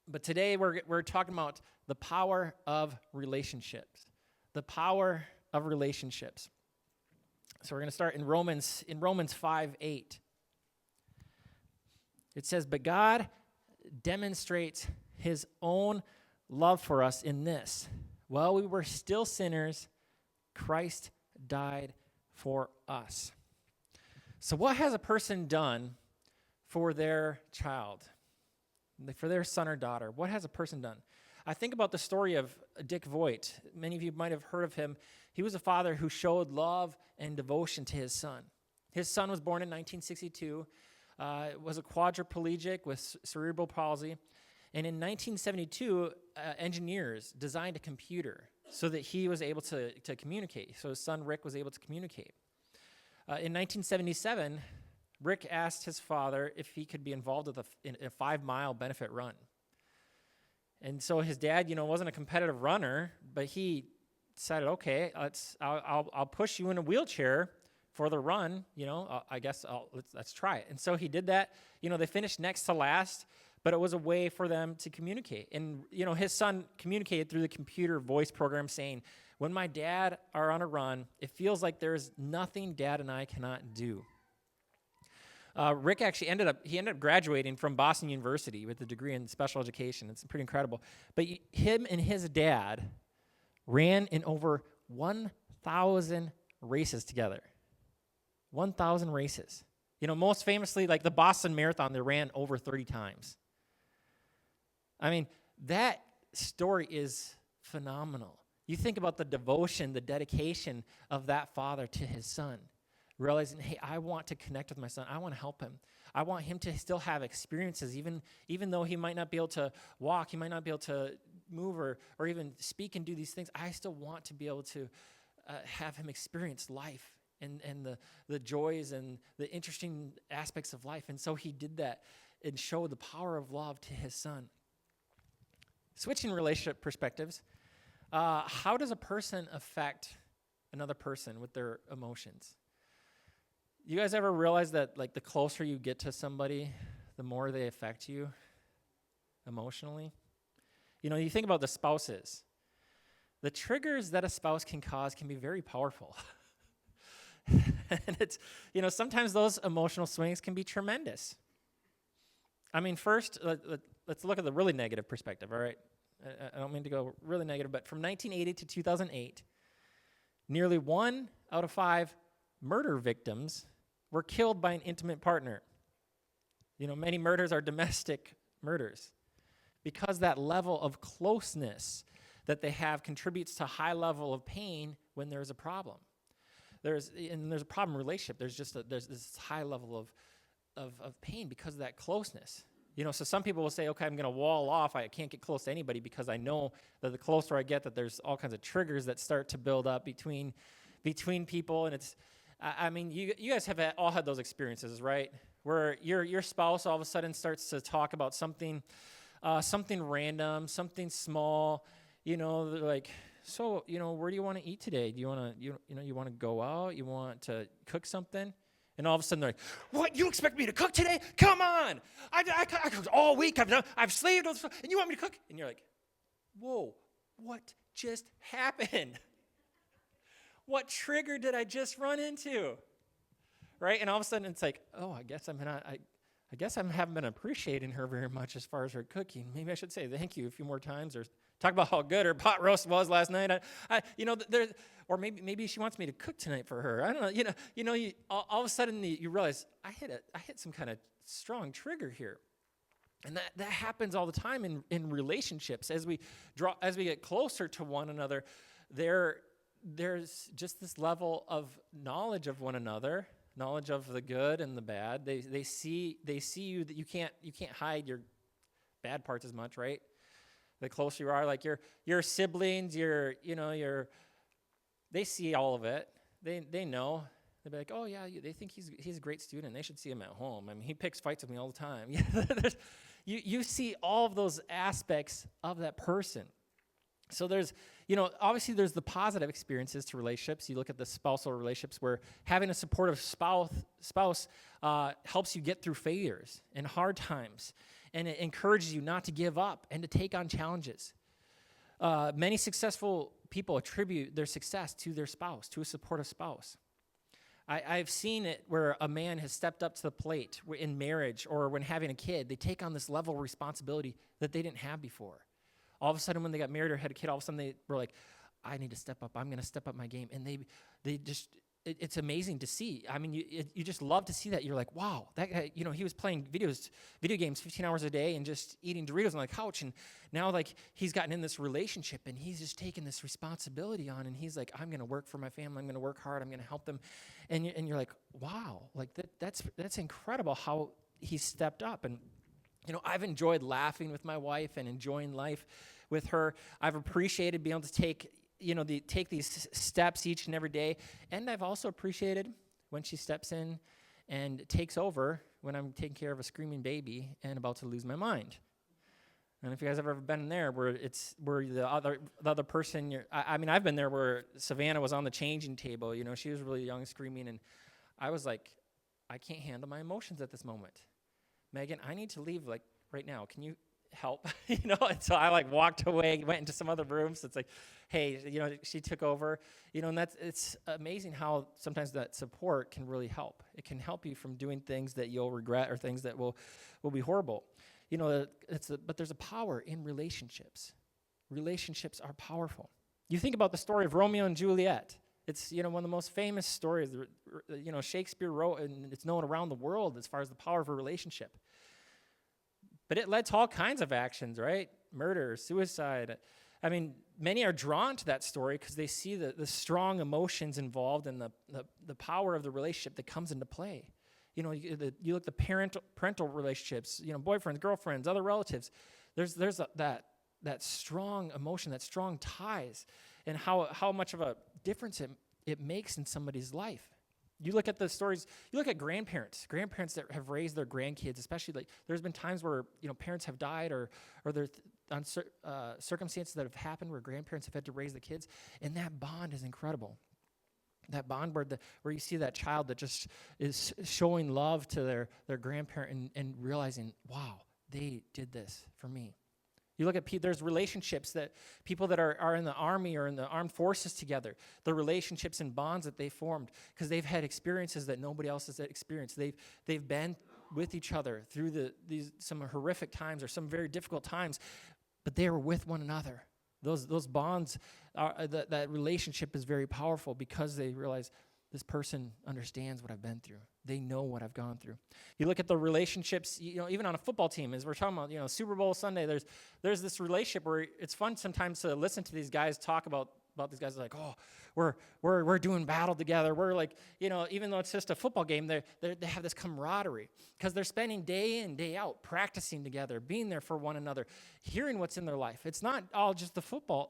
But today we're talking about the power of relationships. The power of relationships. So we're going to start in Romans 5:8. It says, "But God demonstrates his own love for us in this: while we were still sinners, Christ died for us." So what has a person done for their child, for their son or daughter? What has a person done? I think about the story of Dick Voigt. Many of you might have heard of him. He was a father who showed love and devotion to his son. His son was born in 1962, was a quadriplegic with cerebral palsy. And in 1972, engineers designed a computer so that he was able to communicate. So his son Rick was able to communicate. In 1977, Rick asked his father if he could be involved in a 5-mile benefit run. And so his dad, wasn't a competitive runner, but he decided, okay, I'll push you in a wheelchair for the run. Let's try it. And so he did that. They finished next to last, but it was a way for them to communicate. And his son communicated through the computer voice program, saying, "When my dad are on a run, it feels like there's nothing Dad and I cannot do." Rick actually ended up graduating from Boston University with a degree in special education. It's pretty incredible. But him and his dad ran in over 1,000 races together. 1,000 races. Most famously, like the Boston Marathon, they ran over 30 times. I mean, that story is phenomenal. You think about the devotion, the dedication of that father to his son, realizing, hey, I want to connect with my son. I want to help him. I want him to still have experiences, even though he might not be able to walk, he might not be able to move or even speak and do these things. I still want to be able to have him experience life and the joys and the interesting aspects of life. And so he did that and showed the power of love to his son. Switching relationship perspectives, how does a person affect another person with their emotions? You guys ever realize that, like, the closer you get to somebody, the more they affect you emotionally? You think about the spouses. The triggers that a spouse can cause can be very powerful. And it's, sometimes those emotional swings can be tremendous. I mean, first, let's look at the really negative perspective, all right? I don't mean to go really negative, but from 1980 to 2008, nearly 1 out of 5 murder victims were killed by an intimate partner. Many murders are domestic murders because that level of closeness that they have contributes to a high level of pain when there's a problem. There's a problem in relationship. There's this high level of pain because of that closeness. So some people will say, okay, I'm going to wall off. I can't get close to anybody because I know that the closer I get, that there's all kinds of triggers that start to build up between people. And it's, I mean, you guys have all had those experiences, right? Where your spouse all of a sudden starts to talk about something random, something small, they're like, so, where do you want to eat today? Do you want to, you want to go out? You want to cook something? And all of a sudden they're like, what, you expect me to cook today? Come on. I cooked all week. I've slaved, and you want me to cook? And you're like, whoa, what just happened? What trigger did I just run into? Right? And all of a sudden it's like, oh, I guess I haven't been appreciating her very much as far as her cooking. Maybe I should say thank you a few more times, or talk about how good her pot roast was last night. Or maybe she wants me to cook tonight for her. I don't know. All of a sudden you realize I hit some kind of strong trigger here, and that happens all the time in relationships as we get closer to one another. There's just this level of knowledge of one another. Knowledge of the good and the bad. They see you that you can't hide your bad parts as much, right? The closer you are, like your siblings, they see all of it. They know. They'll be like, oh yeah, they think he's a great student. They should see him at home. I mean, he picks fights with me all the time. You see all of those aspects of that person. So there's, obviously there's the positive experiences to relationships. You look at the spousal relationships where having a supportive spouse helps you get through failures and hard times and it encourages you not to give up and to take on challenges. Many successful people attribute their success to their spouse, to a supportive spouse. I've seen it where a man has stepped up to the plate in marriage or when having a kid. They take on this level of responsibility that they didn't have before. All of a sudden, when they got married or had a kid, all of a sudden they were like, I need to step up. I'm going to step up my game. And they just, it's amazing to see. I mean, you just love to see that. You're like, wow, that guy, he was playing video games 15 hours a day and just eating Doritos on the couch. And now, like, he's gotten in this relationship and he's just taken this responsibility on. And he's like, I'm going to work for my family. I'm going to work hard. I'm going to help them. And you're like, wow, like that's incredible how he stepped up. And, I've enjoyed laughing with my wife and enjoying life with her. I've appreciated being able to take these steps each and every day. And I've also appreciated when she steps in and takes over when I'm taking care of a screaming baby and about to lose my mind. And if you guys have ever been there where the other person, I've been there where Savannah was on the changing table. She was really young, screaming, and I was like, I can't handle my emotions at this moment. Megan, I need to leave like right now. Can you help? And so I like walked away, went into some other room. So it's like, hey, she took over, and it's amazing how sometimes that support can really help. It can help you from doing things that you'll regret or things that will be horrible. But there's a power in relationships. Relationships are powerful. You think about the story of Romeo and Juliet. It's, one of the most famous stories, Shakespeare wrote, and it's known around the world as far as the power of a relationship. But it led to all kinds of actions, right? Murder, suicide. I mean, many are drawn to that story because they see the strong emotions involved and the power of the relationship that comes into play. You look at the parental relationships, boyfriends, girlfriends, other relatives. There's that strong emotion, that strong ties, and how much of a difference it makes in somebody's life. You look at the stories, you look at grandparents that have raised their grandkids, especially like there's been times where, parents have died or there's circumstances that have happened where grandparents have had to raise the kids, and that bond is incredible. That bond where you see that child that just is showing love to their grandparent and realizing, wow, they did this for me. You look at there's relationships that people that are in the army or in the armed forces together, the relationships and bonds that they formed because they've had experiences that nobody else has experienced. They've been with each other through some horrific times or some very difficult times, but they were with one another. Those bonds, that relationship is very powerful because they realize this person understands what I've been through. They know what I've gone through. You look at the relationships, even on a football team, as we're talking about, Super Bowl Sunday, there's this relationship where it's fun sometimes to listen to these guys talk about these guys like, oh, we're doing battle together. We're like, even though it's just a football game, they have this camaraderie because they're spending day in, day out practicing together, being there for one another, hearing what's in their life. It's not all just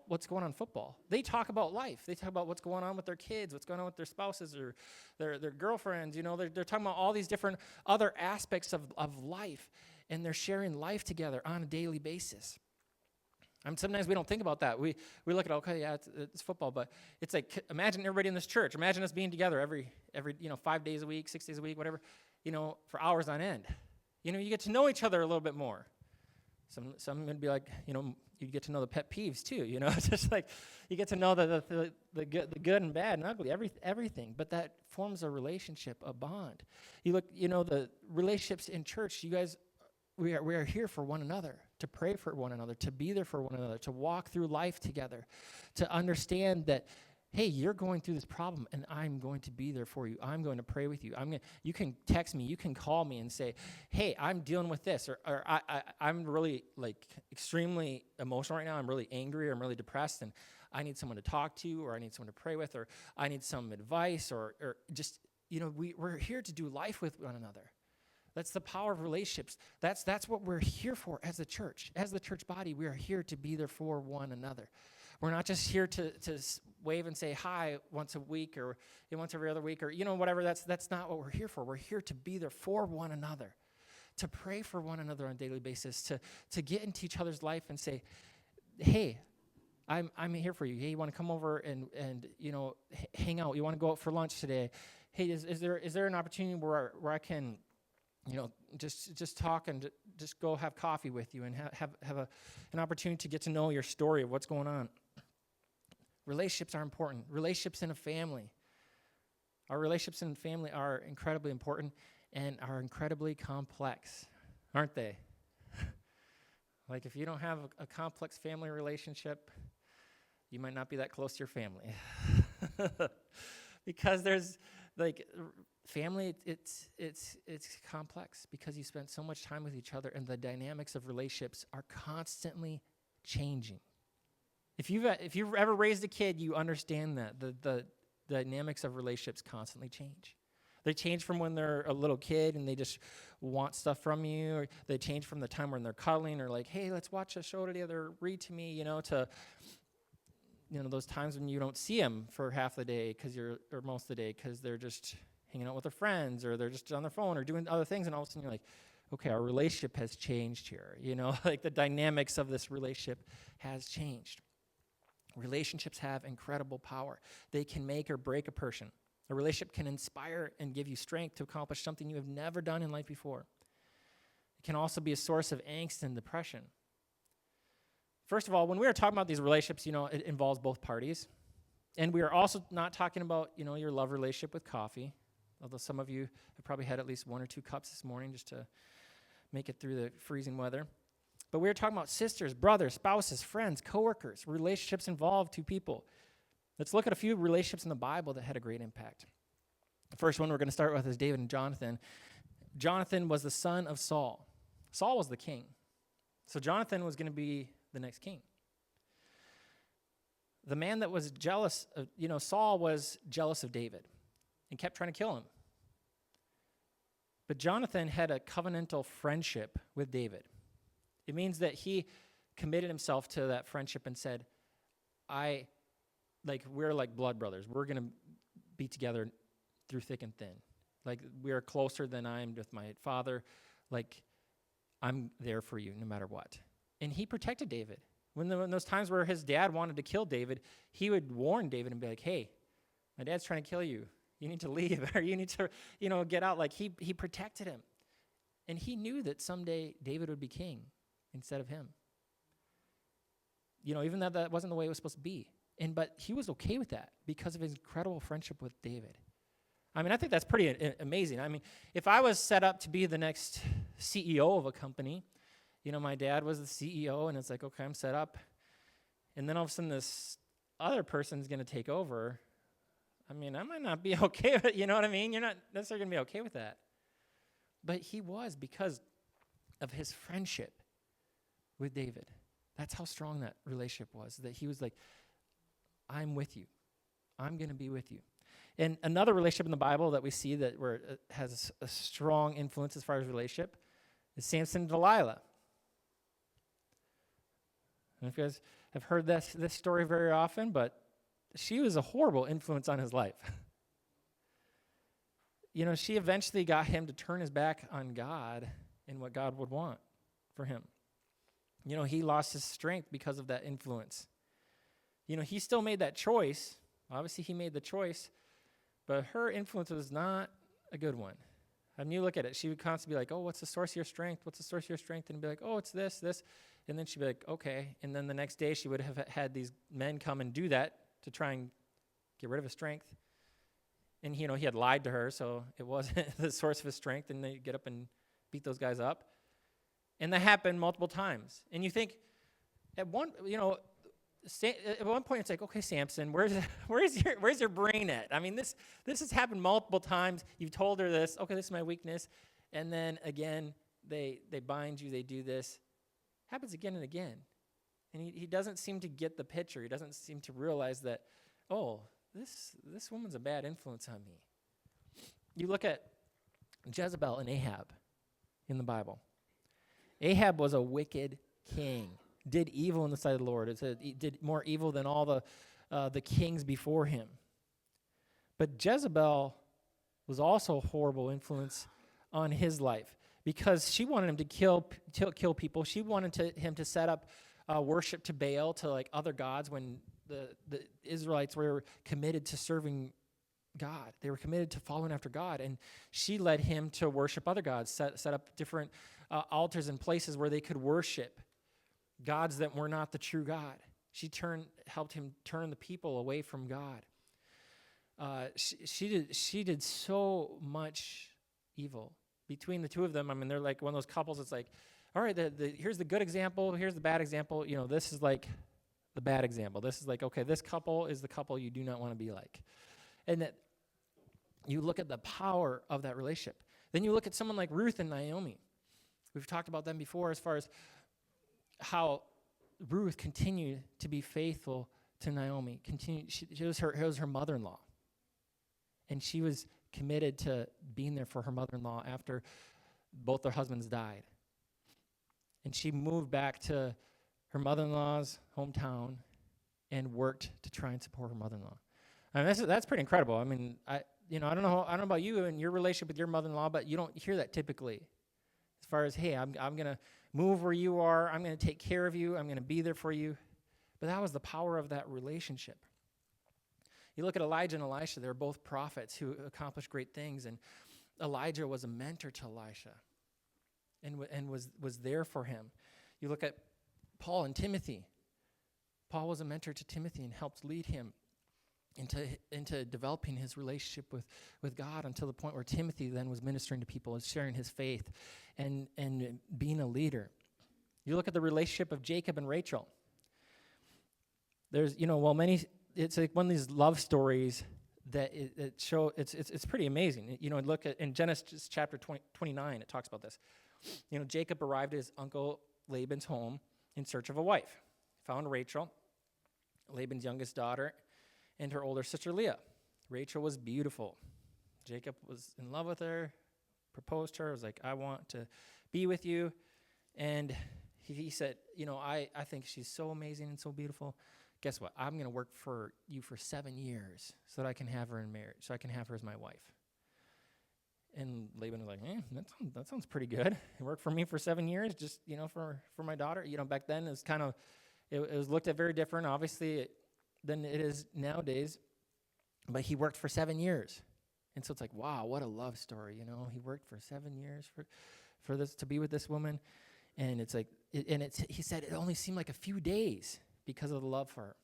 what's going on in football. They talk about life. They talk about what's going on with their kids, what's going on with their spouses or their girlfriends. They're talking about all these different other aspects of life, and they're sharing life together on a daily basis. Sometimes we don't think about that. We look at, okay, yeah, it's football, but it's like, imagine everybody in this church. Imagine us being together every 5 days a week, 6 days a week, whatever, for hours on end. You get to know each other a little bit more. Some would be like, you get to know the pet peeves too, just like you get to know the good and bad and ugly, everything. But that forms a relationship, a bond. You look, the relationships in church, you guys, we are here for one another, to pray for one another, to be there for one another, to walk through life together, to understand that, hey, you're going through this problem, and I'm going to be there for you. I'm going to pray with you. You can text me, you can call me and say, hey, I'm dealing with this, or I'm really like extremely emotional right now. I'm really angry, or I'm really depressed, and I need someone to talk to, or I need someone to pray with, or I need some advice, or just, we're here to do life with one another. That's the power of relationships. That's what we're here for as a church. As the church body, we are here to be there for one another. We're not just here to wave and say hi once a week or once every other week or, whatever. That's not what we're here for. We're here to be there for one another, to pray for one another on a daily basis, to get into each other's life and say, hey, I'm here for you. Hey, you want to come over and hang out? You want to go out for lunch today? Hey, is there an opportunity where I can just talk and just go have coffee with you and have an opportunity to get to know your story of what's going on. Relationships are important. Relationships in a family. Our relationships in family are incredibly important and are incredibly complex, aren't they? Like if you don't have a complex family relationship, you might not be that close to your family. Because there's like family, it's complex because you spend so much time with each other and the dynamics of relationships are constantly changing. If you've ever raised a kid, you understand that the dynamics of relationships constantly change. They change from when they're a little kid and they just want stuff from you, or they change from the time when they're cuddling or like, hey, let's watch a show together, read to me, to those times when you don't see them for half the day or most of the day because they're just hanging out with their friends or they're just on their phone or doing other things, and all of a sudden you're like, okay, our relationship has changed here. Like the dynamics of this relationship has changed. Relationships have incredible power. They can make or break a person. A relationship can inspire and give you strength to accomplish something you have never done in life before. It can also be a source of angst and depression. First of all, when we are talking about these relationships, it involves both parties. And we are also not talking about, your love relationship with coffee, although some of you have probably had at least 1 or 2 cups this morning just to make it through the freezing weather. But we're talking about sisters, brothers, spouses, friends, coworkers. Relationships involve 2 people. Let's look at a few relationships in the Bible that had a great impact. The first one we're going to start with is David and Jonathan. Jonathan was the son of Saul. Saul was the king. So Jonathan was going to be the next king. The man that was jealous of, Saul was jealous of David and kept trying to kill him. But Jonathan had a covenantal friendship with David. It means that he committed himself to that friendship and said, we're like blood brothers. We're going to be together through thick and thin. Like, we are closer than I am with my father. Like, I'm there for you no matter what. And he protected David. When those times where his dad wanted to kill David, he would warn David and be like, hey, my dad's trying to kill you. You need to leave, or you need to, get out. Like, he protected him. And he knew that someday David would be king instead of him. Even though that wasn't the way it was supposed to be. But he was okay with that because of his incredible friendship with David. I think that's pretty amazing. If I was set up to be the next CEO of a company, my dad was the CEO, and it's like, okay, I'm set up. And then all of a sudden this other person's going to take over. I might not be okay with it, you know what I mean? You're not necessarily going to be okay with that. But he was, because of his friendship with David. That's how strong that relationship was, that he was like, I'm with you. I'm going to be with you. And another relationship in the Bible that we see that where it has a strong influence as far as relationship is Samson and Delilah. I don't know if you guys have heard this story very often, but she was a horrible influence on his life. She eventually got him to turn his back on God and what God would want for him. He lost his strength because of that influence. He still made that choice. Obviously, he made the choice, but her influence was not a good one. You look at it, she would constantly be like, oh, what's the source of your strength? What's the source of your strength? And be like, oh, it's this. And then she'd be like, okay. And then the next day, she would have had these men come and do that to try and get rid of his strength. And, he had lied to her, so it wasn't the source of his strength, and they get up and beat those guys up. And that happened multiple times. And you think, at one point, it's like, okay, Samson, where's your brain at? This has happened multiple times. You've told her this. Okay, this is my weakness. And then again, they bind you. They do this. Happens again and again. And he doesn't seem to get the picture. He doesn't seem to realize that, oh, this woman's a bad influence on me. You look at Jezebel and Ahab in the Bible. Ahab was a wicked king. Did evil in the sight of the Lord. It said he did more evil than all the kings before him. But Jezebel was also a horrible influence on his life because she wanted him to kill people. She wanted him to set up worship to Baal, to like other gods, when the Israelites were committed to serving God. They were committed to following after God. And she led him to worship other gods, set up different altars and places where they could worship gods that were not the true God. She helped him turn the people away from God. She did so much evil. Between the two of them, I mean, they're like one of those couples. It's like, all right, here's the good example, here's the bad example. This is like the bad example. This is like, okay, this couple is the couple you do not want to be like. And that you look at the power of that relationship. Then you look at someone like Ruth and Naomi. We've talked about them before as far as how Ruth continued to be faithful to Naomi. She was her mother-in-law. And she was committed to being there for her mother-in-law after both their husbands died. And she moved back to her mother-in-law's hometown and worked to try and support her mother-in-law. I mean, that's pretty incredible. I mean, I don't know about you and your relationship with your mother-in-law, but you don't hear that typically. As far as, hey, I'm going to move where you are. I'm going to take care of you. I'm going to be there for you. But that was the power of that relationship. You look at Elijah and Elisha. They're both prophets who accomplished great things. And Elijah was a mentor to Elisha and was there for him. You look at Paul and Timothy. Paul was a mentor to Timothy and helped lead him into developing his relationship with God until the point where Timothy then was ministering to people and sharing his faith and being a leader. You look at the relationship of Jacob and Rachel. There's, it's like one of these love stories that it's pretty amazing. Look at in Genesis chapter 29, it talks about this. Jacob arrived at his uncle Laban's home in search of a wife. Found Rachel, Laban's youngest daughter, and her older sister Leah. Rachel was beautiful. Jacob was in love with her, proposed to her, was like, I want to be with you. And he said, I think she's so amazing and so beautiful. Guess what? I'm going to work for you for 7 years so that I can have her in marriage, so I can have her as my wife. And Laban was like, that sounds pretty good. You work for me for 7 years, just, for my daughter. Back then it was kind of, it was looked at very different, obviously, than it is nowadays. But he worked for 7 years. And so it's like, wow, what a love story, He worked for 7 years for this, to be with this woman. And it's like, he said it only seemed like a few days because of the love for her.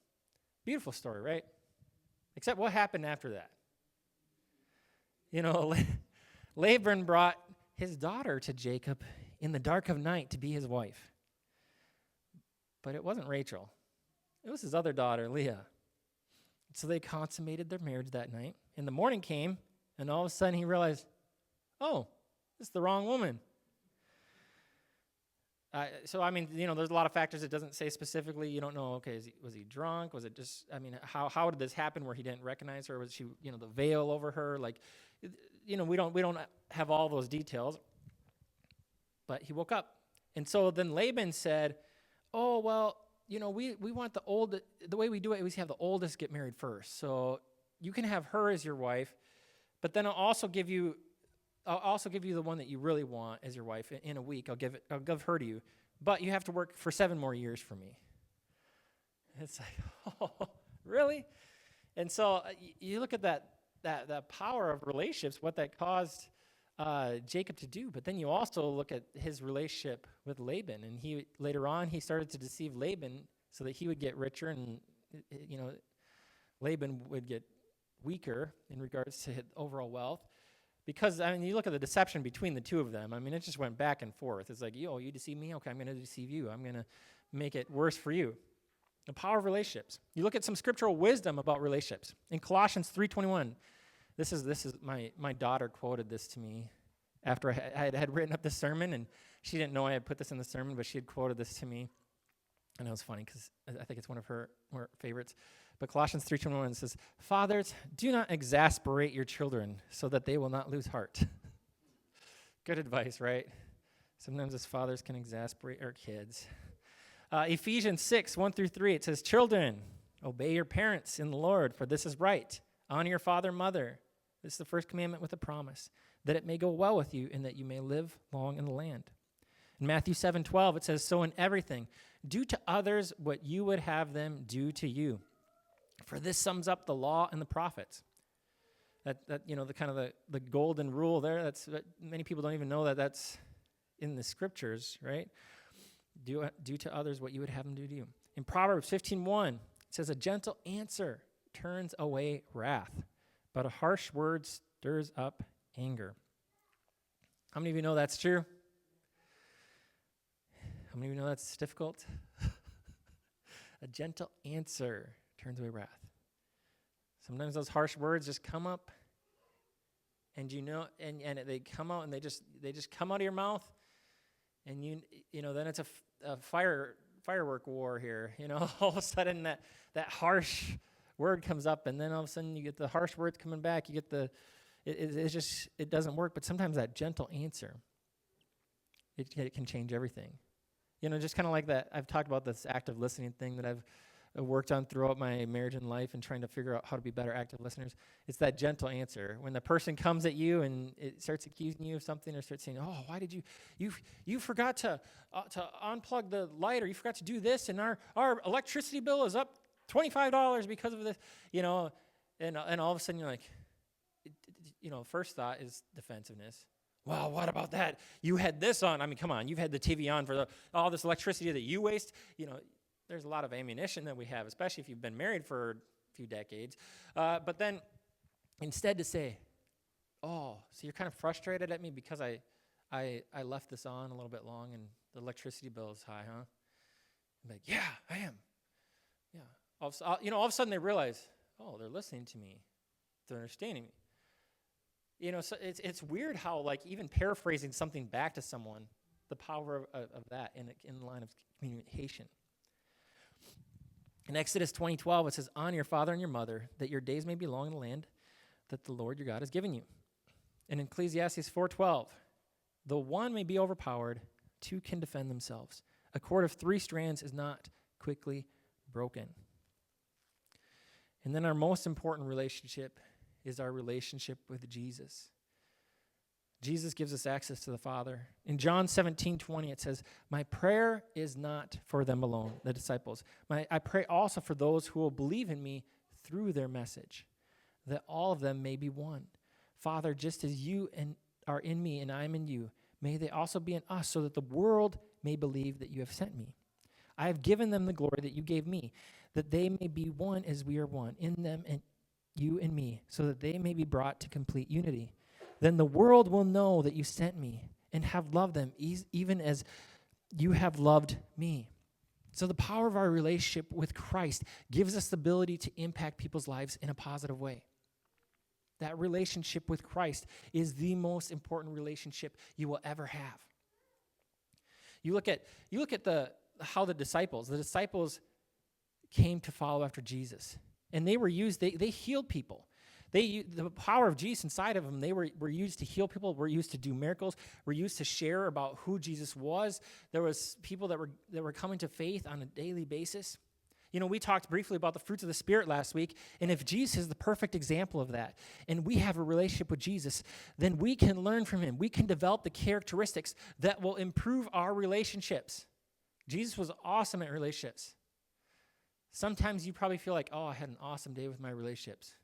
Beautiful story, right? Except what happened after that? Laban brought his daughter to Jacob in the dark of night to be his wife. But it wasn't Rachel. It was his other daughter, Leah. So they consummated their marriage that night. And the morning came, and all of a sudden he realized, oh, this is the wrong woman. There's a lot of factors. It doesn't say specifically. You don't know, okay, was he drunk? Was it just, how did this happen where he didn't recognize her? Was she, the veil over her? We don't have all those details. But he woke up. And so then Laban said, oh, well, we want the way we do it is we have the oldest get married first. So you can have her as your wife, but then I'll also give you the one that you really want as your wife in a week. I'll give her to you, but you have to work for 7 more years for me. It's like, oh, really? And so you look at that power of relationships, what that caused Jacob to do. But then you also look at his relationship with Laban, and later on he started to deceive Laban so that he would get richer, and Laban would get weaker in regards to his overall wealth. Because, you look at the deception between the two of them. It just went back and forth. It's like, you deceive me? Okay, I'm going to deceive you. I'm going to make it worse for you. The power of relationships. You look at some scriptural wisdom about relationships. In Colossians 3:21, this is my daughter quoted this to me after I had written up the sermon, and she didn't know I had put this in the sermon, but she had quoted this to me. And it was funny because I think it's one of her favorites. But Colossians 3:21 says, "Fathers, do not exasperate your children so that they will not lose heart." Good advice, right? Sometimes as fathers can exasperate our kids. Ephesians 6:1-3, it says, "Children, obey your parents in the Lord, for this is right. Honor your father and mother." This is the first commandment with a promise, "that it may go well with you and that you may live long in the land." In Matthew 7:12, it says, "So in everything, do to others what you would have them do to you. For this sums up the law and the prophets." That the kind of the golden rule there. That many people don't even know that that's in the scriptures, right? Do to others what you would have them do to you. In Proverbs 15:1, it says, "A gentle answer turns away wrath, but a harsh word stirs up anger." How many of you know that's true? How many of you know that's difficult? A gentle answer turns away wrath. Sometimes those harsh words just come up, and and they come out, and they just come out of your mouth, and then it's a firework war here. All of a sudden that harsh word comes up, and then all of a sudden you get the harsh words coming back. You get it doesn't work. But sometimes that gentle answer, it can change everything. Just kind of like that. I've talked about this active listening thing that I've worked on throughout my marriage and life, and trying to figure out how to be better active listeners. It's that gentle answer. When the person comes at you and it starts accusing you of something, or starts saying, "Oh, why did you forgot to unplug the light, or you forgot to do this, and our electricity bill is up $25 because of this," and all of a sudden you're like, first thought is defensiveness. Well, what about that? You had this on. I mean, come on. You've had the TV on for all this electricity that you waste. There's a lot of ammunition that we have, especially if you've been married for a few decades. But then instead to say, "Oh, so you're kind of frustrated at me because I left this on a little bit long and the electricity bill is high, huh?" I'm like, "Yeah, I am." Yeah. All of a sudden they realize, "Oh, they're listening to me. They're understanding me." So it's weird how, like, even paraphrasing something back to someone, the power of that in the line of communication. In Exodus 20:12, it says, "Honor your father and your mother, that your days may be long in the land that the Lord your God has given you." And in Ecclesiastes 4:12, "Though one may be overpowered, two can defend themselves. A cord of 3 strands is not quickly broken." And then our most important relationship is our relationship with Jesus. Jesus gives us access to the Father. In John 17:20, it says, "My prayer is not for them alone," the disciples. "I pray also for those who will believe in me through their message, that all of them may be one. Father, just as you are in me and I am in you, may they also be in us, so that the world may believe that you have sent me. I have given them the glory that you gave me, that they may be one as we are one, in them and you and me, so that they may be brought to complete unity. Then the world will know that you sent me and have loved them even as you have loved me." So the power of our relationship with Christ gives us the ability to impact people's lives in a positive way. That relationship with Christ is the most important relationship you will ever have. You look at how the disciples came to follow after Jesus. And they healed people. The power of Jesus inside of them, they were used to heal people, were used to do miracles, were used to share about who Jesus was. There was people that were coming to faith on a daily basis. We talked briefly about the fruits of the Spirit last week, and if Jesus is the perfect example of that, and we have a relationship with Jesus, then we can learn from him. We can develop the characteristics that will improve our relationships. Jesus was awesome at relationships. Sometimes you probably feel like, "Oh, I had an awesome day with my relationships,"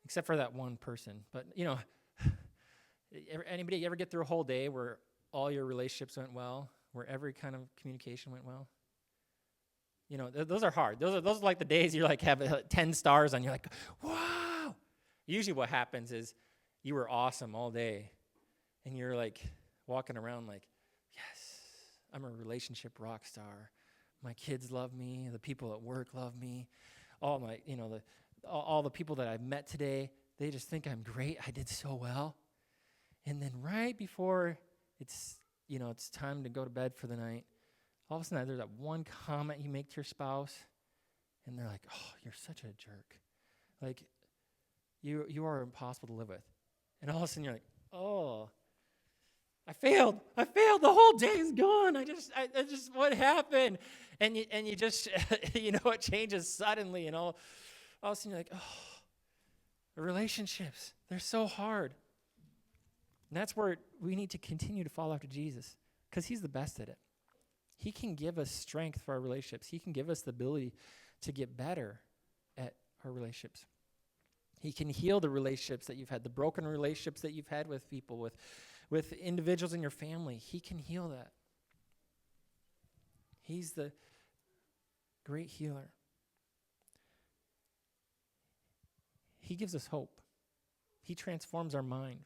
except for that one person. But, anybody ever get through a whole day where all your relationships went well, where every kind of communication went well? Those are hard. Those are like the days you have 10 stars on. You're like, "Wow." Usually what happens is you were awesome all day, and you're like walking around like, "Yes, I'm a relationship rock star. My kids love me. The people at work love me. All the people that I've met today, they just think I'm great. I did so well." And then right before it's time to go to bed for the night, all of a sudden there's that one comment you make to your spouse, and they're like, "Oh, you're such a jerk. Like, you are impossible to live with." And all of a sudden you're like, "Oh, I failed. The whole day is gone. I just what happened?" And you just it changes suddenly, and all of a sudden you're like, "Oh, the relationships, they're so hard." And that's where we need to continue to follow after Jesus, because he's the best at it. He can give us strength for our relationships. He can give us the ability to get better at our relationships. He can heal the relationships that you've had, the broken relationships that you've had with people, with individuals in your family. He can heal that. He's the great healer. He gives us hope. He transforms our mind.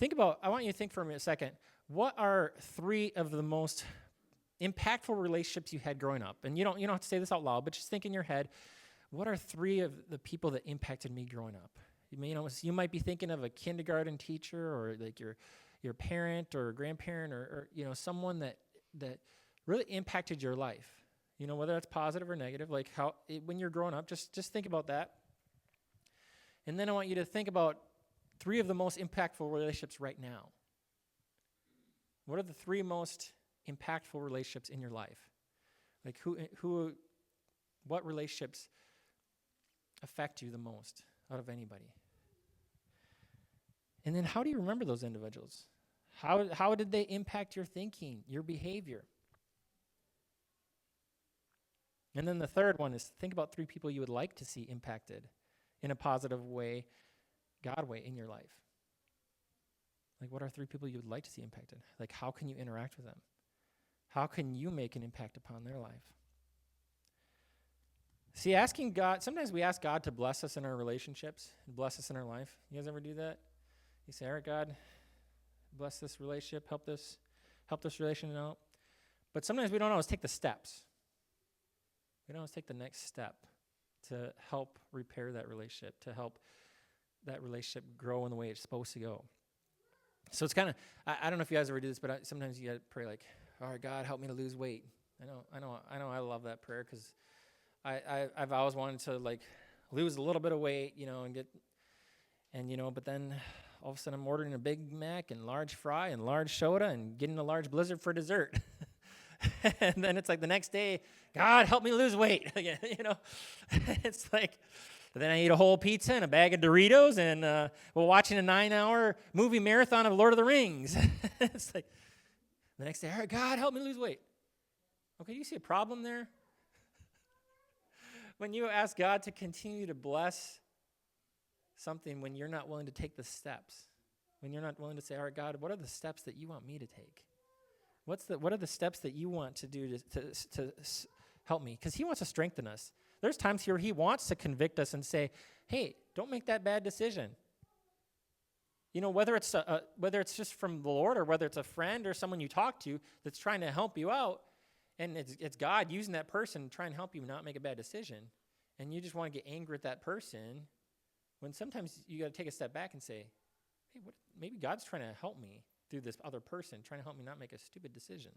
I want you to think for a second, what are 3 of the most impactful relationships you had growing up? And you don't have to say this out loud, but just think in your head, what are 3 of the people that impacted me growing up? You might be thinking of a kindergarten teacher, or like your parent or grandparent, or someone that really impacted your life. Whether that's positive or negative, like when you're growing up, just think about that. And then I want you to think about 3 of the most impactful relationships right now. What are the 3 most impactful relationships in your life? Like what relationships affect you the most out of anybody? And then how do you remember those individuals? How did they impact your thinking, your behavior? And then the third one is think about 3 people you would like to see impacted in a positive way, God way in your life. Like, what are 3 people you would like to see impacted? Like, how can you interact with them? How can you make an impact upon their life? See, asking God, sometimes we ask God to bless us in our relationships, and bless us in our life. You guys ever do that? You say, all right, God, bless this relationship, help this relationship out. But sometimes we don't always take the steps. We don't always take the next step to help repair that relationship, to help that relationship grow in the way it's supposed to go. So it's kind of, I don't know if you guys ever do this, but sometimes you got to pray like, all right, God, help me to lose weight. I know I love that prayer because I've always wanted to like lose a little bit of weight, but then all of a sudden I'm ordering a Big Mac and large fry and large soda and getting a large Blizzard for dessert. And then it's like the next day, God, help me lose weight. It's like, then I eat a whole pizza and a bag of Doritos, and we're watching a 9-hour movie marathon of Lord of the Rings. It's like the next day, all right, God, help me lose weight. Okay, do you see a problem there? When you ask God to continue to bless something when you're not willing to take the steps, when you're not willing to say, all right, God, what are the steps that you want me to take? What are the steps that you want to do to help me? Because he wants to strengthen us. There's times here he wants to convict us and say, hey, don't make that bad decision. Whether it's just from the Lord or whether it's a friend or someone you talk to that's trying to help you out, and it's God using that person to try and help you not make a bad decision, and you just want to get angry at that person, when sometimes you got to take a step back and say, hey, maybe God's trying to help me through this other person, trying to help me not make a stupid decision.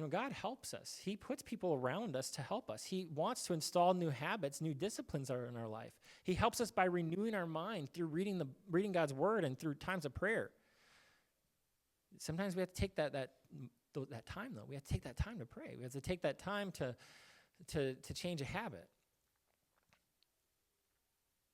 God helps us. He puts people around us to help us. He wants to install new habits, new disciplines in our life. He helps us by renewing our mind through reading God's word and through times of prayer. Sometimes we have to take that time, though. We have to take that time to pray. We have to take that time to change a habit.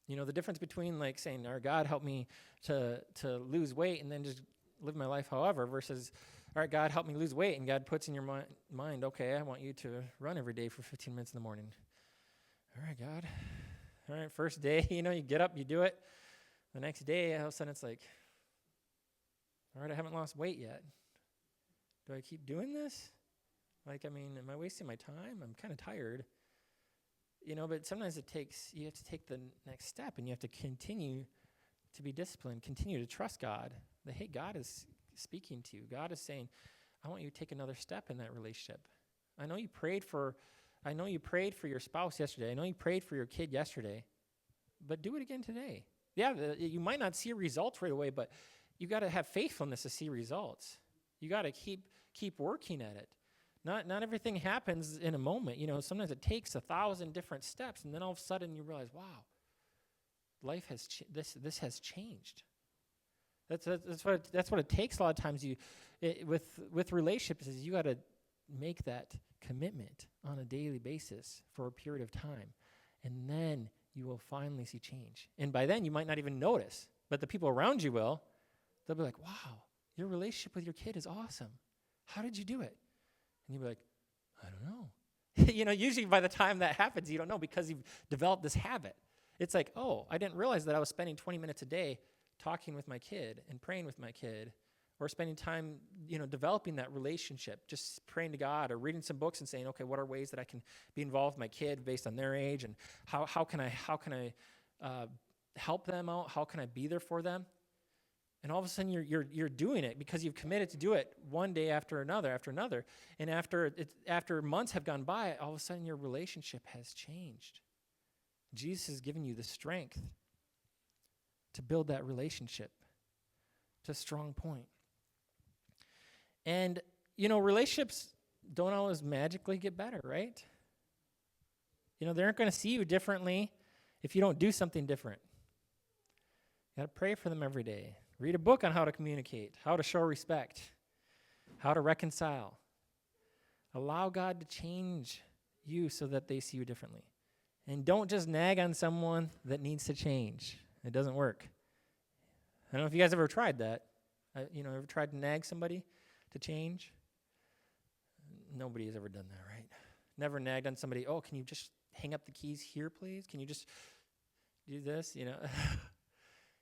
The difference between like saying, "Our God, help me to lose weight," and then just live my life however, versus, all right, God, help me lose weight, and God puts in your mind, okay, I want you to run every day for 15 minutes in the morning. All right, God. All right, first day, you get up, you do it. The next day, all of a sudden it's like, all right, I haven't lost weight yet. Do I keep doing this? Am I wasting my time? I'm kind of tired. But sometimes you have to take the next step, and you have to continue to be disciplined, continue to trust God. That, hey, God is speaking to you. God is saying, I want you to take another step in that relationship. I know you prayed for your spouse yesterday. I know you prayed for your kid yesterday, but do it again today. Yeah, you might not see results right away, but you got to have faithfulness to see results. You got to keep working at it. Not everything happens in a moment. Sometimes it takes 1,000 different steps, and then all of a sudden you realize, wow, life has this has changed. That's what it takes a lot of times. With relationships is you got to make that commitment on a daily basis for a period of time, and then you will finally see change. And by then you might not even notice, but the people around you will. They'll be like, wow, your relationship with your kid is awesome. How did you do it? And you'll be like, I don't know. Usually by the time that happens, you don't know because you've developed this habit. It's like, oh, I didn't realize that I was spending 20 minutes a day talking with my kid and praying with my kid, or spending time, developing that relationship, just praying to God or reading some books and saying, okay, what are ways that I can be involved with my kid based on their age, and how can I help them out? How can I be there for them? And all of a sudden you're doing it because you've committed to do it one day after another, and after months have gone by, all of a sudden your relationship has changed. Jesus has given you the strength to build that relationship to a strong point. And, relationships don't always magically get better, right? They aren't going to see you differently if you don't do something different. You got to pray for them every day. Read a book on how to communicate, how to show respect, how to reconcile. Allow God to change you so that they see you differently. And don't just nag on someone that needs to change. It doesn't work. I don't know if you guys ever tried that. Ever tried to nag somebody to change? Nobody has ever done that, right? Never nagged on somebody, oh, can you just hang up the keys here, please? Can you just do this?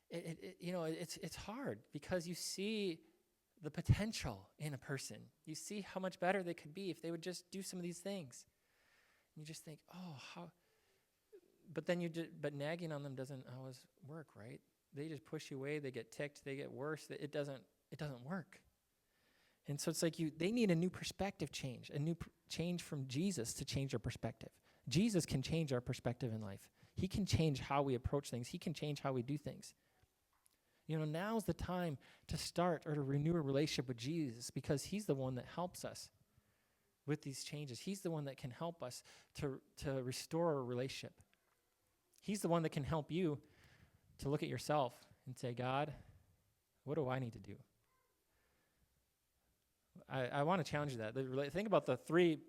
It's hard because you see the potential in a person. You see how much better they could be if they would just do some of these things. You just think, oh, how? But then but nagging on them doesn't always work, right? They just push you away. They get ticked. They get worse. It doesn't work. And so it's like they need a new perspective change, a new change from Jesus to change their perspective. Jesus can change our perspective in life. He can change how we approach things. He can change how we do things. Now's the time to start or to renew a relationship with Jesus, because he's the one that helps us with these changes. He's the one that can help us to restore a relationship. He's the one that can help you to look at yourself and say, God, what do I need to do? I want to challenge you that. Think about the three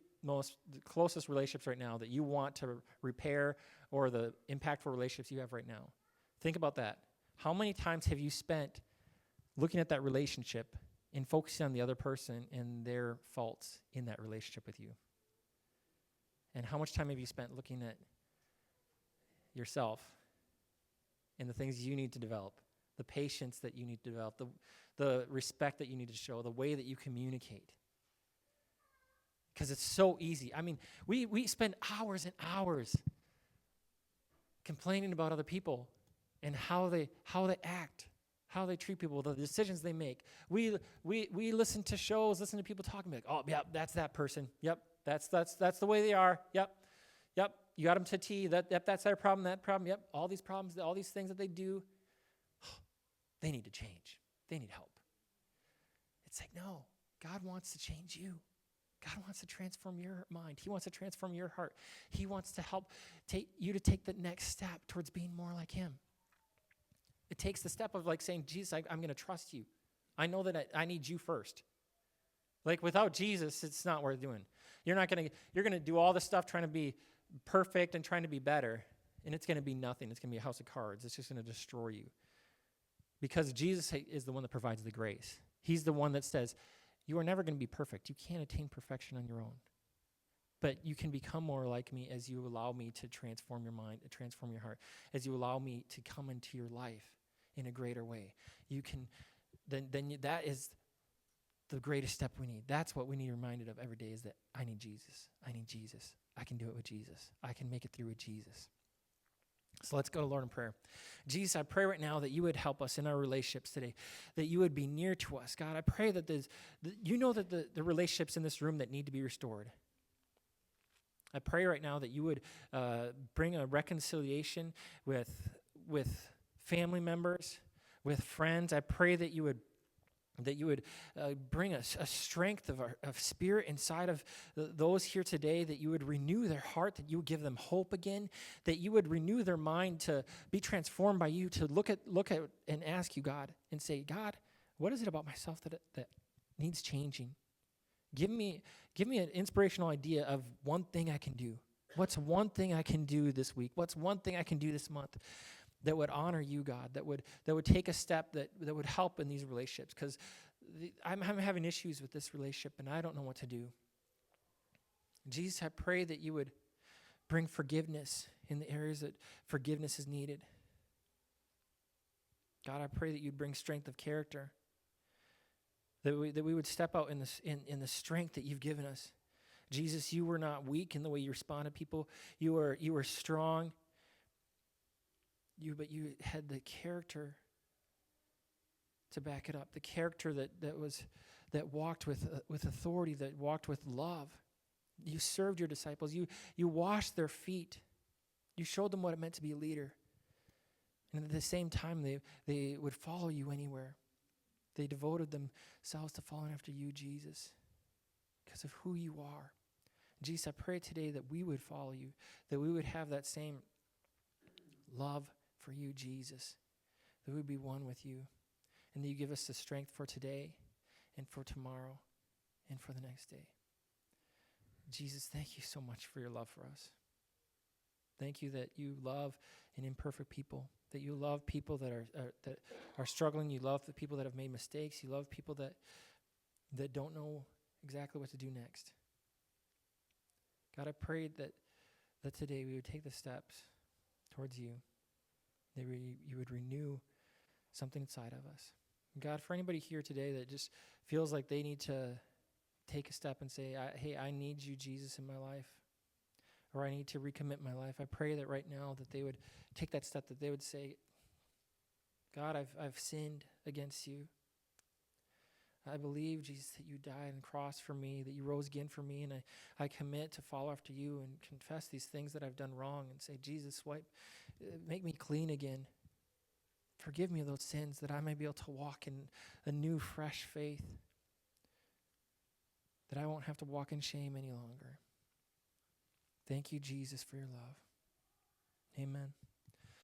closest relationships right now that you want to repair, or the impactful relationships you have right now. Think about that. How many times have you spent looking at that relationship and focusing on the other person and their faults in that relationship with you? And how much time have you spent looking at yourself and the things you need to develop, the patience that you need to develop, the respect that you need to show, the way that you communicate? Because it's so easy. I mean, we spend hours and hours complaining about other people and how they act, how they treat people, the decisions they make. We listen to shows, listen to people talking, like, oh, yeah, that's that person. Yep, that's the way they are. Yep, you got them to T. That's their problem, that problem. Yep, all these problems, all these things that they do, they need to change. They need help. It's like, no, God wants to change you. God wants to transform your mind. He wants to transform your heart. He wants to help you to take the next step towards being more like him. It takes the step of saying, Jesus, I'm going to trust you. I know that I need you first. Without Jesus, it's not worth doing. You're going to do all this stuff trying to be perfect and trying to be better, and it's going to be nothing. It's going to be a house of cards. It's just going to destroy you. Because Jesus is the one that provides the grace. He's the one that says, you are never going to be perfect. You can't attain perfection on your own. But you can become more like me as you allow me to transform your mind, transform your heart, as you allow me to come into your life in a greater way. You can, that is the greatest step we need. That's what we need reminded of every day, is that I need Jesus. I need Jesus. I can do it with Jesus. I can make it through with Jesus. So let's go to Lord in prayer. Jesus, I pray right now that you would help us in our relationships today, that you would be near to us. God, I pray that the relationships in this room that need to be restored. I pray right now that you would bring a reconciliation with family members, with friends. I pray that you would bring a strength of spirit inside of those here today, that you would renew their heart, that you would give them hope again, that you would renew their mind to be transformed by you, to look at and ask you, God, and say, God, what is it about myself that needs changing? Give me an inspirational idea of one thing I can do. What's one thing I can do this week? What's one thing I can do this month that would honor you, God, that would take a step that would help in these relationships? Because I'm having issues with this relationship, and I don't know what to do. Jesus, I pray that you would bring forgiveness in the areas that forgiveness is needed. God, I pray that you'd bring strength of character, that we would step out in the strength that you've given us. Jesus, you were not weak in the way you responded to people. You were strong. But you had the character to back it up. The character that walked with authority, that walked with love. You served your disciples. You washed their feet. You showed them what it meant to be a leader. And at the same time, they would follow you anywhere. They devoted themselves to following after you, Jesus, because of who you are. Jesus, I pray today that we would follow you, that we would have that same love for you, Jesus, that we would be one with you, and that you give us the strength for today and for tomorrow and for the next day. Jesus, thank you so much for your love for us. Thank you that you love an imperfect people, that you love people that are struggling. You love the people that have made mistakes. You love people that don't know exactly what to do next. God, I prayed that today we would take the steps towards you, that you would renew something inside of us. God, for anybody here today that just feels like they need to take a step and say, hey, I need you, Jesus, in my life, or I need to recommit my life, I pray that right now that they would take that step, that they would say, God, I've sinned against you. I believe, Jesus, that you died on the cross for me, that you rose again for me, and I commit to follow after you and confess these things that I've done wrong and say, Jesus, make me clean again. Forgive me of those sins that I may be able to walk in a new, fresh faith, that I won't have to walk in shame any longer. Thank you, Jesus, for your love. Amen.